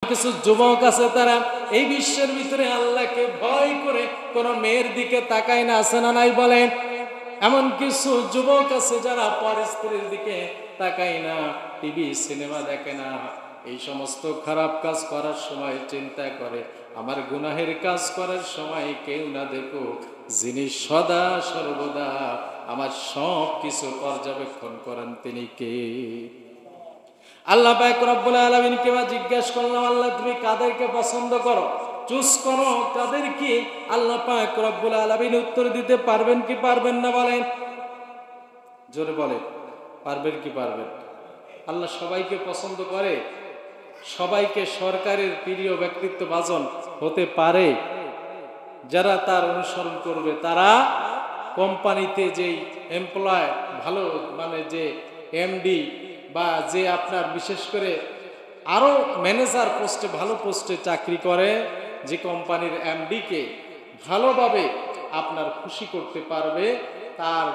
কিছু যুবক আছে তারা এই বিশ্বের ভিতরে আল্লাহকে ভয় করে কোনো মেয়ের দিকে তাকায় না, আছে না নাই বলেন? এমন কিছু যুবক আছে যারা পরস্ত্রীর দিকে তাকায় না, টিভি সিনেমা দেখে না, এই সমস্ত খারাপ কাজ করার সময় চিন্তা করে আমার গুনাহের কাজ করার সময় কেউ না দেখুক, যিনি সদা সর্বদা আমার সব কিছু পর্যবেক্ষণ করেন তিনি কে? আল্লাহ পাক রব্বুল আলামিনকে জিজ্ঞাসা করলাম, আল্লাহ তুমি কাদেরকে পছন্দ করো, চুজ করো কাদেরকে? আল্লাহ পাক রব্বুল আলামিন উত্তর দিতে পারবেন কি পারবেন না বলেন? জোরে বলেন, পারবেন কি পারবেন? আল্লাহ সবাইকে পছন্দ করে? সবাইকে সরকারের প্রিয় ব্যক্তিত্ব ভাজন হতে পারে? যারা তার অনুসরণ করবে, তারা কোম্পানিতে যেই এমপ্লয় ভালো মানে যে এমডি বা যে আপনার বিশেষ করে আরো ম্যানেজার পোস্টে ভালো পোস্টে চাকরি করে, যে কোম্পানির এমডিকে ভালোভাবে আপনার খুশি করতে পারবে, তার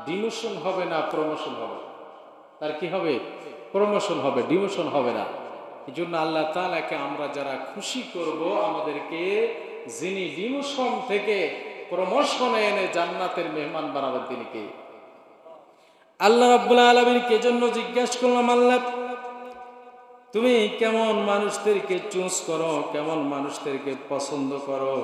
ডিমোশন হবে না প্রমোশন হবে? তার কি হবে? প্রমোশন হবে, ডিমোশন হবে না। এই জন্য আল্লাহ তাআলাকে আমরা যারা খুশি করব, আমাদেরকে যিনি ডিমোশন থেকে প্রমোশনে এনে জান্নাতের মেহমান বানাবেন তিনি কে? আল্লাহ রাব্বুল আলামিনকে জন্য জিজ্ঞাসা করলাম, আল্লাহ তুমি কেমন মানুষদেরকে চুজ করো, কেমন মানুষদেরকে পছন্দ করো?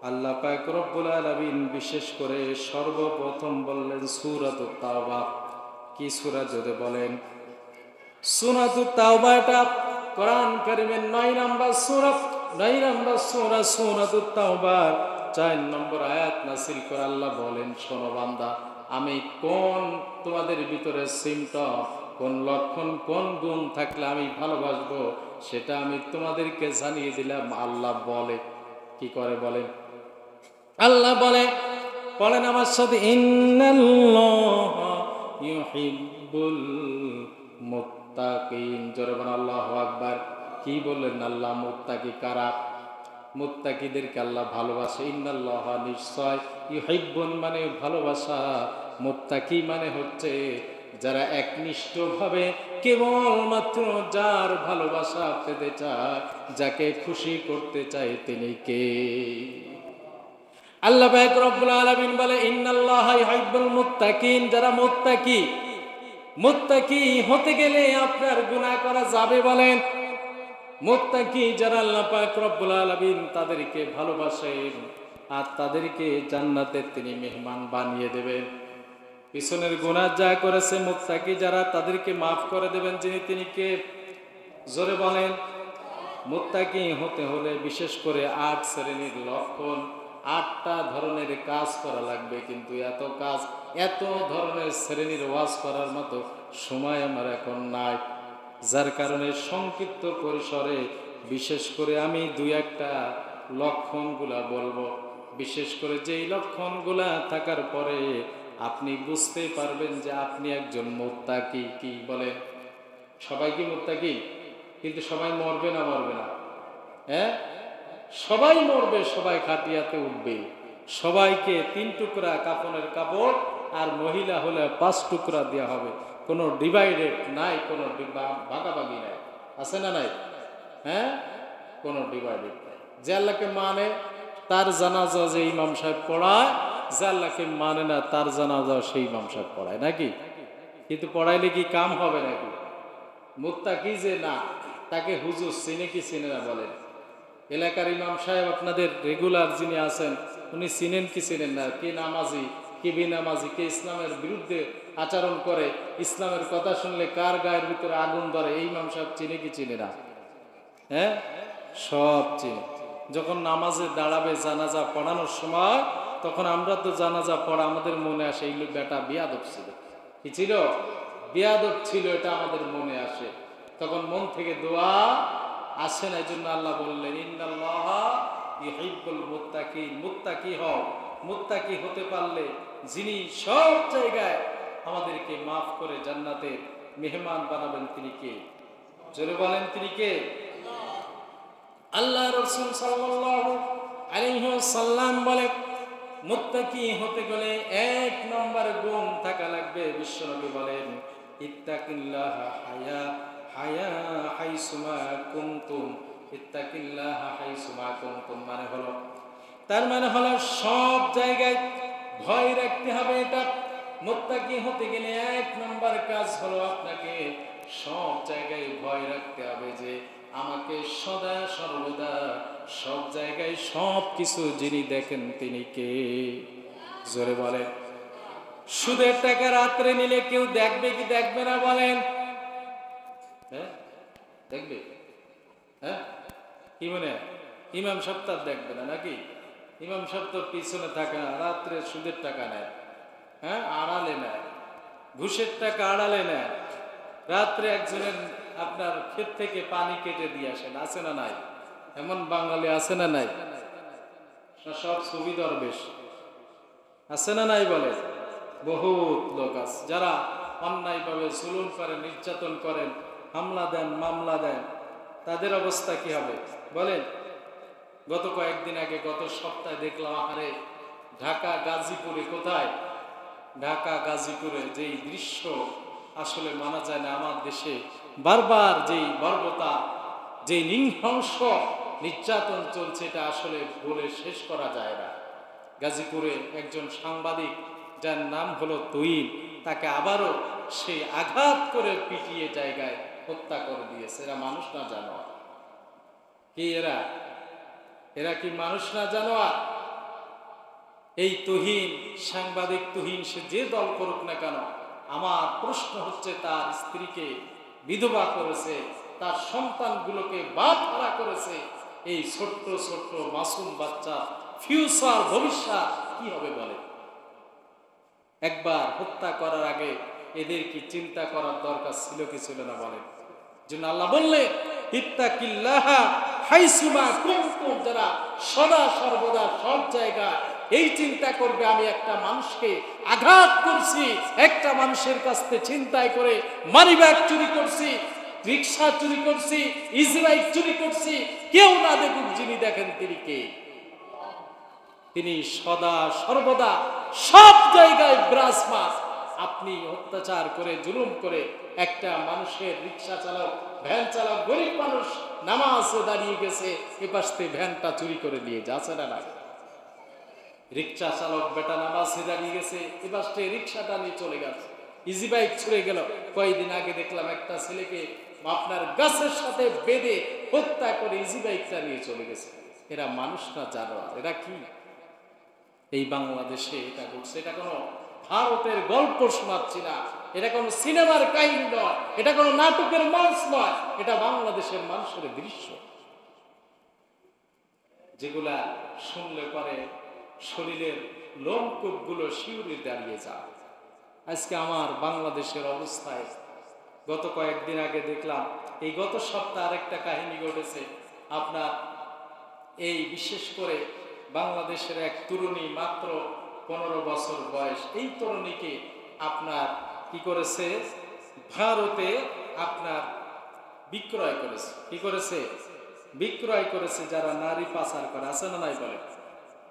আল্লাহ পাক রব্বুল আলামিন বিশেষ করে সর্বপ্রথম বললেন সূরাতুত তাওবা। কি সূরা যদি বলেন? সূরাতুত তাওবা, এটা কোরআন কারীমের 9 নম্বর সূরা, 9 নম্বর সূরা সূরাতুত তাওবা 4 নম্বর আয়াত নাযিল করে আল্লাহ বলেন, শোনো বান্দা, আমি কোন তোমাদের ভিতরে সিমটম, কোন লক্ষণ, কোন গুণ থাকলে আমি ভালোবাসবো সেটা আমি তোমাদেরকে জানিয়ে দিলাম। আল্লাহ বলে, কি করে বলেন? আল্লাহ বলেন আমার সাথে, ইন্নাল্লাহা ইউহিব্বুল মুত্তাকিন। জোরে বলেন আল্লাহু আকবার। কি বললেন? আল্লাহ মুত্তাকি কারা? মুত্তাকিদেরকে আল্লাহ ভালোবাসে। ইন্নাল্লাহা নিশ্চয়, ইউহিব্বুন মানে ভালোবাসা, মুত্তাকি মানে হচ্ছে যারা একনিষ্ঠভাবে কেবলমাত্র যার ভালোবাসা পেতে চায়, যাকে খুশি করতে চায় তিনি কে? আল্লাহ পাক রব্বুল আলামিন বলে, ইন্নাল্লাহা ইউহিব্বুল মুত্তাকিন। যারা মুত্তাকি, মুত্তাকি হতে গেলে আপনার গুনাহ করা যাবে বলেন? মুত্তাকি যারা আল্লাহ পাক রব্বুল আলামিন তাদেরকে ভালোবাসেন আর তাদেরকে জান্নাতের তিনি মেহমান বানিয়ে দেবেন। পিছনের গুনাহ যা করেছে মুত্তাকি যারা, তাদেরকে মাফ করে দেবেন যিনি, তিনি কে? জোরে বলেন। মুত্তাকি হতে হলে বিশেষ করে 8 শ্রেণীর লক্ষণ, 8টা ধরনের কাজ করা লাগবে। কিন্তু এত কাজ, এত ধরনের শ্রেণীর ওয়াজ করার মতো সময় আমার এখন নাই, যার কারণে সংক্ষিপ্ত পরিসরে বিশেষ করে আমি 2-1টা লক্ষণগুলা বলবো। বিশেষ করে যেই লক্ষণগুলা থাকার পরে আপনি বুঝতে পারবেন যে আপনি একজন মুত্তাকি। কি বলে? সবাই কি মুত্তাকি? কিন্তু সবাই মরবে না? মরবে না? হ্যাঁ, সবাই মরবে, সবাই খাটিয়াতে উঠবে, সবাইকে 3 টুকরা কাফনের কাপড় আর মহিলা হলে 5 টুকরা দেওয়া হবে। কোনো ডিভাইডেড নাই, কোনো ভাগাভাগি নাই, আছে না নাই? হ্যাঁ, কোনো ডিভাইডেড নাই। যে আল্লাহকে মানে তার জানাজা যে ইমাম সাহেব পড়ায়, যে আল্লাহকে মানে না তার জানাজা সেই ইমাম সাহেব পড়ায় নাকি? কিন্তু পড়াইলে কি কাম হবে নাকি? মুত্তাকি যে না, তাকে হুজুর চিনে কি চিনে না বলেন? এলাকার ইমাম সাহেব আপনাদের রেগুলার যিনি আছেন, উনি চিনেন কি চিনেন না? কে নামাজি, কে বেনামাজি, কে ইসলামের বিরুদ্ধে আচরণ করে, ইসলামের কথা শুনলে কার গায়ের ভিতরে আগুন ধরে, এই ইমাম সাহেব চিনে কি চিনে না? হ্যাঁ, সব চিনে। যখন নামাজে দাঁড়াবে জানাজা পড়ানোর সময়, তখন আমরা তো জানাজা পড়া আমাদের মনে আসে এই বেটা বিয়াদব ছিল। কি ছিল? বিয়াদব ছিল, এটা আমাদের মনে আসে। তখন মন থেকে দোয়া আসে না। এই জন্য আল্লাহ বললেন, ইন্নাল্লাহা ইউহিব্বুল মুত্তাকিন। মুত্তাকি হও। মুত্তাকি হতে পারলে যিনি সব জায়গায় আমাদেরকে মাফ করে জান্নাতে মেহমান বানাবেন তিনি কে? জোরে বলেন, তিনি কে? আল্লাহ রাসূল সাল্লাল্লাহু আলাইহি ওয়াসাল্লাম বলে, মুত্তাকি হতে গেলে 1 নম্বর গুণ থাকা লাগবে। বিশ্বনবী বলেন, ইত্তাকিল্লাহা হায়া হাইসুমা কুনতুম। ইত্তাকিল্লাহা হাইসুমা কুনতুম মানে হলো, তার মানে হলো সব জায়গায় ভয় রাখতে হবে। এটা মুত্তাকি হতে গেলে এক নম্বর কাজ হলো আপনাকে সব জায়গায় ভয় রাখতে হবে যে আমাকে সদা সর্বদা সব জায়গায় সব কিছু যিনি দেখেন তিনি কে। জোরে বলেন। সুদের টাকা রাত্রে নিলে কেউ দেখবে কি দেখবে না বলেন? হ্যাঁ দেখবে। হ্যাঁ কি মনে হয় ইমাম সাহেব দেখবে না নাকি? ইমাম সাহেব তো পিছনে থাকে না, রাত্রে সুদের টাকা নেয়, হ্যাঁ আড়ালে নেয়, ঘুষের টাকা আড়ালে নেয়। রাত্রে একজনের আপনার ক্ষেত থেকে পানি কেটে দিয়ে আসেন, আছে না নাই? এমন বাঙালি আছে না নাই? সব ছবি দরবেশ আছে না নাই বলে? বহুত লোক আছে যারা অন্যায়ভাবে জুলুম করেন, নির্যাতন করেন, হামলা দেন, মামলা দেন। তাদের অবস্থা কি হবে বলেন? গত কয়েকদিন আগে, গত সপ্তাহে দেখলাম আরে ঢাকা গাজীপুরে, কোথায় ঢাকা গাজীপুরে যেই দৃশ্য আসলে মানা যায় না। আমার দেশে বারবার যেই বর্বরতা, যেই নৃশংস নির্যাতন চলছে এটা আসলে বলে শেষ করা যায় না। গাজীপুরে একজন সাংবাদিক যার নাম হলো তুহিন, তাকে আবারও সেই আঘাত করে পিটিয়ে জায়গায় হত্যা করে দিয়েছে। এরা মানুষ না জানোয়ার? কি এরা কি মানুষ না জানোয়ার? এই তুহিন, সাংবাদিক তুহিন, সে যে দল করুক না কেন, আমার প্রশ্ন হচ্ছে তার স্ত্রীকে বিধবা করেছে, তার সন্তানগুলোকে বাপ হারা করেছে। এই ছোট্ট ছোট্ট মাসুম বাচ্চা ফিউচার, ভবিষ্যৎ কি হবে বলে? একবার হত্যা করার আগে এদের কি চিন্তা করার দরকার ছিল কি ছিল না বলেন? জন্য আল্লাহ বললেন ইত্তাকিল্লাহা হাইসুমা কুনতুম, যারা সদা সর্বদা সব জায়গায় এই চিন্তা করবে আমি একটা মানুষকে আঘাত করছি, একটা মানুষের কাছ থেকে ছিনতাই করে মানিব্যাগ চুরি করছি, রিক্সা চুরি করছি, ইসরাইল চুরি করছি, কেউ না দেখুক, যিনি দেখেন তিনি কে? তিনি সদা সর্বদা সব জায়গায় বিরাজমান। আপনি অত্যাচার করে, জুলুম করে একটা মানুষের, রিক্সা চালক, ভ্যান চালক, গরিব মানুষ নামাজে দাঁড়িয়ে গেছে, এ পাশ থেকে ভ্যানটা চুরি করে নিয়ে যাচ্ছে না না? রিক্সা চালক বেটা নামাজে দাঁড়িয়ে গেছে, এ পাশ থেকে রিক্সাটা নিয়ে চলে গেছে, ইজি বাইক ছুড়ে গেল। কয়েকদিন আগে দেখলাম একটা ছেলেকে আপনার গাছের সাথে বেঁধে হত্যা করে ইজি বাইকটা নিয়ে চলে গেছে। এরা মানুষ না জানোয়ার? এরা কি এই বাংলাদেশে এটা ঘটছে? এটা কোনো ভারতের গল্প শোনাচ্ছি না, এটা কোনো সিনেমার কাহিনী নয়, এটা কোনো নাটকের মঞ্চ নয়, এটা বাংলাদেশের মানুষের দৃশ্য, যেগুলা শুনলে পরে শরীরের লোমকূপ গুলো শিউরে দাঁড়িয়ে যায়। আজকে আমার বাংলাদেশের অবস্থায় গত কয়েকদিন আগে দেখলাম, এই গত সপ্তাহে আরেকটা কাহিনী ঘটেছে আপনার। এই বিশেষ করে বাংলাদেশের এক তরুণী, মাত্র 15 বছর বয়স, এই তরুণীকে আপনার কি করেছে, ভারতে আপনার বিক্রয় করেছে। কি করেছে? বিক্রয় করেছে। যারা নারী পাচার করে, আছে না নাই বলে?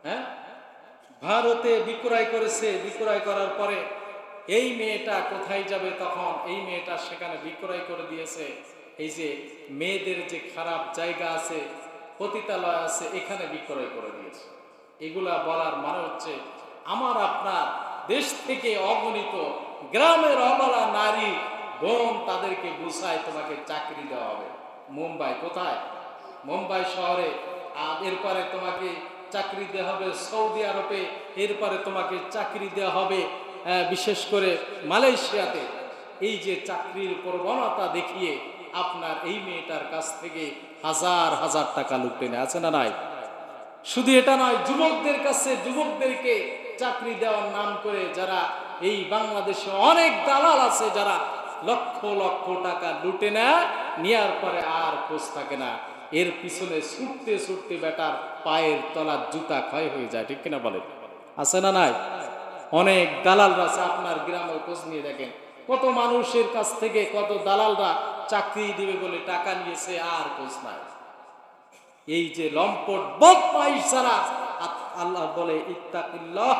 হ্যাঁ, ভারতে বিক্রয় করেছে। বিক্রয় করার পরে এই মেয়েটা কোথায় যাবে? তখন এই মেয়েটা সেখানে বিক্রয় করে দিয়েছে। এই যে মেয়েদের যে খারাপ জায়গা আছে, পতিতালয় আছে, এখানে বিক্রয় করে দিয়েছে। এগুলা বলার মানে হচ্ছে আমার আপনার দেশ থেকে অগণিত গ্রামের অবলা নারী বোন, তাদেরকে বুঝায় তোমাকে চাকরি দেওয়া হবে। মুম্বাই, কোথায়? মুম্বাই শহরে। আর এরপরে তোমাকে চাকরি দেওয়া হবে সৌদি আরবে, এরপরে তোমাকে চাকরি দেওয়া হবে বিশেষ করে মালয়েশিয়াতে। এই যে চাকরির প্রবণতা দেখিয়ে আপনার এই মেয়েটার কাছ থেকে হাজার হাজার টাকা লুটে নেয়, আছে না নাই? শুধু এটা নয়, যুবকদের কাছে, যুবকদেরকে চাকরি দেওয়ার নাম করে যারা এই বাংলাদেশে অনেক দালাল আছে, যারা লক্ষ লক্ষ টাকা লুটে নেয়, নেওয়ার পরে আর খোঁজ থাকে না। এর পিছনে ছুটতে ছুটতে বেটার পায়ের তলার জুতা ক্ষয় হয়ে যায়, ঠিক কিনা বলে? আছে না নাই? অনেক দালালরা আছে, আপনার গ্রামে খোঁজ নিয়ে দেখেন কত মানুষের কাছ থেকে কত দালালরা চাকরি দিবে বলে টাকা নিয়েছে, আর খোঁজ নাই। এই যে লম্পট বদমাইশ যারা, আল্লাহ বলে ইত্তাকিল্লাহ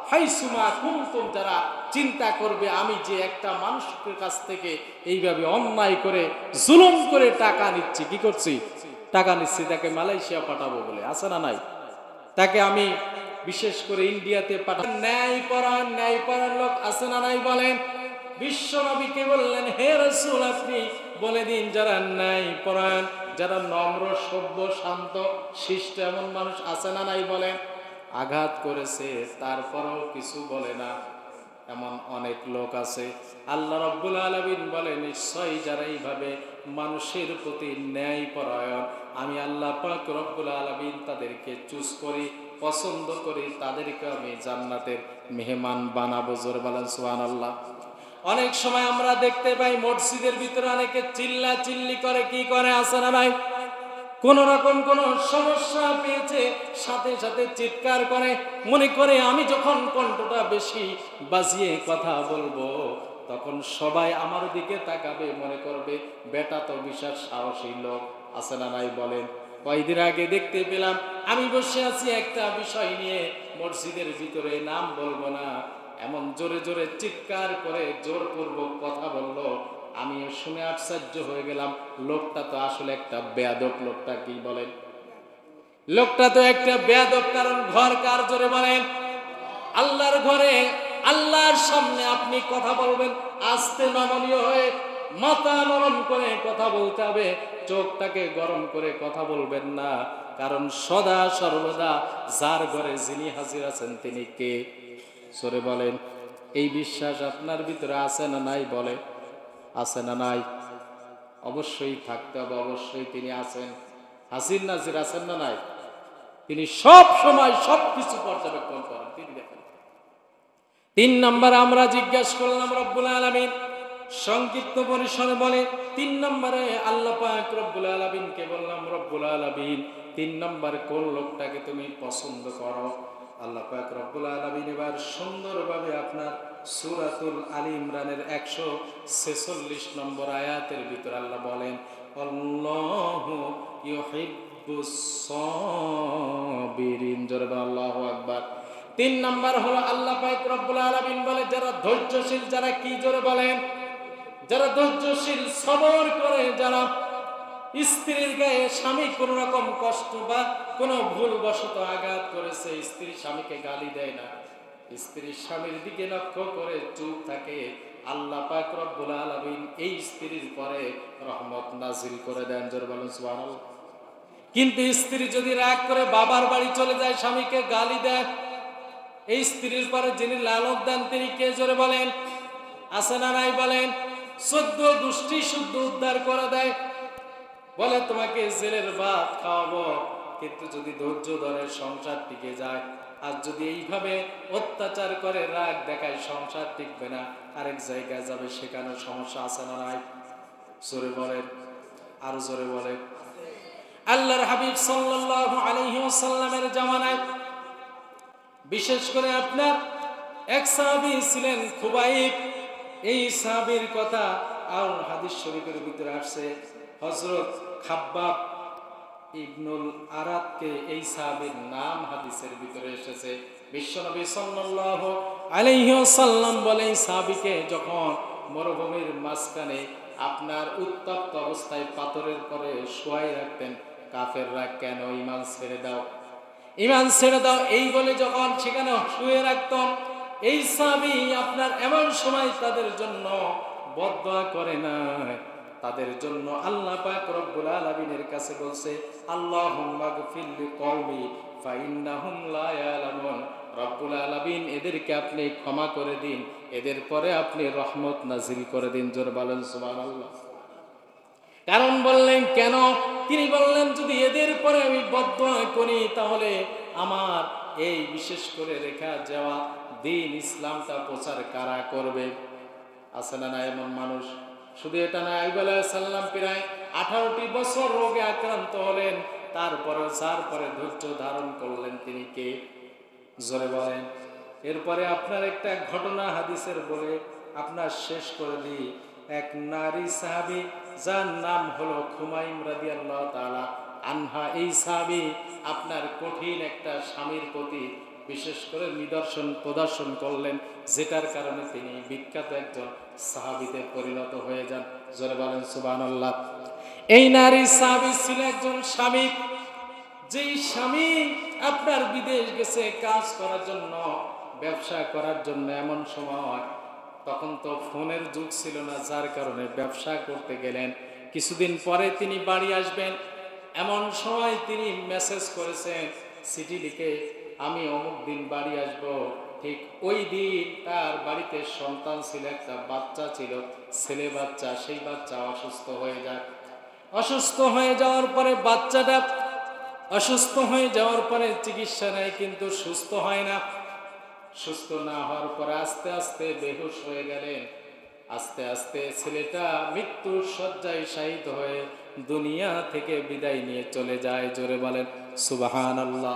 হাইসুমা কুনতুম, যারা চিন্তা করবে আমি যে একটা মানুষের কাছ থেকে এইভাবে অন্যায় করে জুলুম করে টাকা নিচ্ছি, কি করছি, টাকা নিচ্ছি তাকে মালয়েশিয়া পাঠাবো বলে, আছে না নাই? তাকে আমি বিশেষ করে ইন্ডিয়াতে পাঠাবো। ন্যায়পরায়ণ লোক আছে না নাই বলেন? বিশ্ব নবীকে বললেন, হে রাসূল আপনি বলে দিন যারা ন্যায়পরায়ণ, যারা নম্র, সভ্য, শান্ত, শিষ্ট এমন মানুষ আছে না নাই বলেন? আঘাত করেছে তারপরেও কিছু বলে না এমন অনেক লোক আছে। আল্লাহ রাব্বুল আলামিন বলে, নিশ্চয়ই যারা এইভাবে মানুষের প্রতি ন্যায়পরায়ণ, আমি আল্লাহ পাক রব্বুল আলামিন তাদেরকে চুজ করি, পছন্দ করি, তাদেরকে আমি জান্নাতের মেহমান বানাবো। জোরে বলেন সুবহানাল্লাহ। অনেক সময় আমরা দেখতে পাই মসজিদের ভিতরে অনেকে চিল্লা চিল্লি করে, কি করে, আছে না নাই? কোন রকম কোন সমস্যা পেয়েছে সাথে সাথে চিৎকার করে, মনে করে আমি যখন কণ্ঠটা বেশি বাজিয়ে কথা বলবো তখন সবাই আমার দিকে তাকাবে, মনে করবে বেটা তো বিশাল সাহসী লোক, আছে না নাই বলেন? কয়েকদিন আগে দেখতে পেলাম, আমি বসে আছি একটা বিষয় নিয়ে মসজিদের ভিতরে, নাম বলবো না, এমন জোরে জোরে চিৎকার করে জোরপূর্বক কথা বললো, আমি শুনে আশ্চর্য হয়ে গেলাম। লোকটা তো আসলে একটা বেয়াদব। লোকটা কি বলেন? লোকটা তো একটা বেয়াদব। কারণ ঘর কার? জোরে বলেন। আল্লাহর ঘরে, আল্লাহর সামনে আপনি কথা বলবেন আস্তে নমনীয় হয়ে, মাথা নরম করে কথা বলতে হবে, চোখটাকে গরম করে কথা বলবেন না। কারণ সদা সর্বদা যার ঘরে যিনি হাজির আছেন তিনি কে? সরে বলেন। এই বিশ্বাস আপনার ভিতরে আছে না নাই? বলে আছে না নাই? অবশ্যই থাকতে হবে, অবশ্যই তিনি আছেন, হাজির নাজির আছেন না নাই? তিনি সব সময় সবকিছু পর্যবেক্ষণ করেন, তিনি দেখেন। 3 নম্বরে আমরা জিজ্ঞাসা করলাম রব্বুল আলামিন সংক্ষিপ্ত পরিসরে বলে, 3 নম্বরে আল্লাহ পাক রব্বুল আলামিনকে বললাম, রব্বুল আলামিন 3 নম্বর কোন লোকটাকে তুমি পছন্দ করো? আল্লাহ পাক রব্বুল আলামিন এবার সুন্দরভাবে আপনার সূরাতুল আলী ইমরানের 146 নম্বর আয়াতের ভিতর আল্লাহ বলেন, আল্লাহু ইউহিব্বুস সাবিরিন। জোরে বলেন আল্লাহু আকবার। 3 নাম্বার হলো আল্লাহ পাক রব্বুল আলামিন বলে, যারা ধৈর্যশীল, যারা কি? জোরে বলেন। যারা ধৈর্যশীল, সবর করে, যারা স্ত্রীর গায়ে স্বামী কোন রকম কষ্ট বা কোনো ভুলবশত আঘাত করেছে, স্ত্রী স্বামীকে গালি দেয় না, স্ত্রী স্বামীর দিকে লক্ষ্য করে চুপ থাকে, আল্লাহ পাক রব্বুল আলামিন এই স্ত্রীর পরে রহমত নাজিল করে দেন। জোরে বলেন সুবহানাল্লাহ। কিন্তু স্ত্রী যদি রাগ করে বাবার বাড়ি চলে যায়, স্বামীকে গালি দেয়, এই স্ত্রীর পরে যিনি লালন দেন তিনি কে? জোরে বলেন। আছে না নাই বলেন? 14 গোষ্ঠী শুদ্ধ উদ্ধার করে দেয়, বলে তোমাকে জেলের ভাত খাওয়াবো, কিন্তু যদি ধৈর্য ধরে সংসার টিকে যায়। আর যদি এইভাবে অত্যাচার করে, রাগ দেখায়, সংসার টিকবে না, আরেক জায়গায় যাবে, সেখানে সমস্যা। আছে না নাই? জোরে বলেন, আরো জোরে বলেন। আল্লাহর হাবিব সাল্লাল্লাহু আলাইহি ওয়াসাল্লামের জামানায় বিশেষ করে আপনার এক সাহাবী ছিলেন খুবাইব। এই সাহাবীর কথা আর হাদিস শরীফের ভিতরে আসছে। হযরত খাব্বাব ইবনুল আরাদকে এই সাহাবীর নাম হাদিসের ভিতরে এসেছে। বিশ্বনবী সাল্লাল্লাহু আলাইহি ওয়াসাল্লাম বলে, এই সাহাবীকে যখন মরুভূমির মাঝখানে আপনার উত্তপ্ত অবস্থায় পাথরের পরে শোয়াই রাখতেন, কাফেররা কেন ঈমান ছেড়ে দাও, ঈমান ছেড়ে দাও এই বলে যখন সেখানে শুয়ে রাখতাম, এই সাহাবী আপনার এমন সময় তাদের জন্য বদদোয়া করে না, তাদের জন্য আল্লাহ পাক রব্বুল আলামিনের কাছে বলছে, আল্লাহুম্মা গফির লিকওমি ফাইন্নাহুম লা ইয়ালামুন। রব্বুল আলামিন এদেরকে আপনি ক্ষমা করে দিন, এদের পরে আপনি রহমত নাজিল করে দিন। জোরে বলেন সুবহানাল্লাহ। কারণ বললেন কেন? তিনি বললেন, যদি এদের পরে আমি বদদোয়া করি তাহলে আমার এই বিশেষ করে রেখা যাওয়া দিন ইসলামটা প্রচার কারা করবে? আছে না এমন মানুষ? শুধু এটা না, আইয়ুব আলাইহিস সালাম প্রায় 18টি বছর রোগে আক্রান্ত হলেন, তারপরে যার পরে ধৈর্য ধারণ করলেন তিনি কে? জোরে বলেন। এরপরে আপনার একটা ঘটনা হাদিসের বলে আপনার শেষ করে দিই। এক নারী সাহাবী যার নাম হলো খুমাইম রাদিয়াল্লাহু তাআলা আনহা, এই সাহাবী আপনার কঠিন একটা স্বামীর প্রতি বিশেষ করে নিদর্শন প্রদর্শন করলেন, যেটার কারণে তিনি বিখ্যাত একজন সাহাবীতে পরিণত হয়ে যান। জোরে বলেন সুবহানাল্লাহ। এই নারী সাহাবী ছিল একজন স্বামী, যেই স্বামী আপনার বিদেশ গেছে কাজ করার জন্য, ব্যবসা করার জন্য। এমন সময় তখন তো ফোনের যুগ ছিল না, যার কারণে ব্যবসা করতে গেলেন, কিছুদিন পরে তিনি বাড়ি আসবেন। এমন সময় তিনি মেসেজ করেছেন, চিঠি লিখে, আমি অমুক দিন বাড়ি আসব। ঠিক ওই দিন তার বাড়িতে সন্তান ছিল, একটা বাচ্চা ছিল, ছেলে বাচ্চা। সেই বাচ্চা অসুস্থ হয়ে যায়। অসুস্থ হয়ে যাওয়ার পরে বাচ্চাটা অসুস্থ হয়ে যাওয়ার পরে চিকিৎসা নেয়, কিন্তু সুস্থ হয় না। সুস্থ না হওয়ার পরে আস্তে আস্তে বেহুশ হয়ে গেলেন। আস্তে আস্তে ছেলেটা মৃত্যুর শয্যায় শায়িত হয়ে দুনিয়া থেকে বিদায় নিয়ে চলে যায়। জোরে বলেন সুবহানাল্লাহ।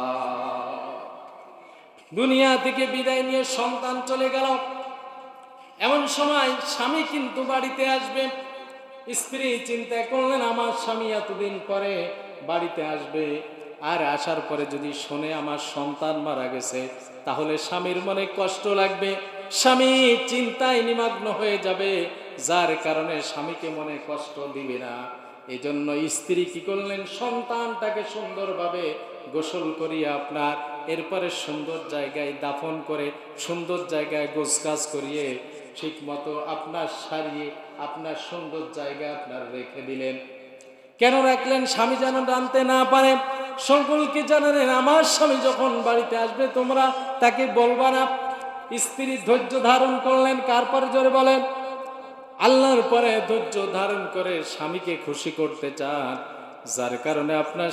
দুনিয়া থেকে বিদায় নিয়ে সন্তান চলে গেল। এমন সময় স্বামী কিন্তু বাড়িতে আসবে। স্ত্রী চিন্তা করলেন, আমার স্বামী এতদিন পরে বাড়িতে আসবে, আর আসার পরে যদি শোনে আমার সন্তান মারা গেছে, তাহলে স্বামীর মনে কষ্ট লাগবে, স্বামী চিন্তায় নিমগ্ন হয়ে যাবে, যার কারণে স্বামীকে মনে কষ্ট দিবে না। এই জন্য স্ত্রী কি করলেন, সন্তানটাকে সুন্দরভাবে গোসল করিয়ে আপনার এরপরে সুন্দর জায়গায় দাফন করে, সুন্দর জায়গায় গোছগাছ করিয়ে ঠিক মতো আপনার সারিয়ে আপনার সুন্দর জায়গা আপনার রেখে দিলেন। কেন রাখলেন? স্বামী যেন জানতে না পারে। সকলকে জানালেন, আমার স্বামী যখন বাড়িতে আসবে তোমরা তাকে বলবা না। স্ত্রী ধৈর্য ধারণ করলেন। কার পরে? জোরে বলেন আল্লাহর পরে ধৈর্য ধারণ করে স্বামীকে খুশি করতে চান, যার কারণে আপনার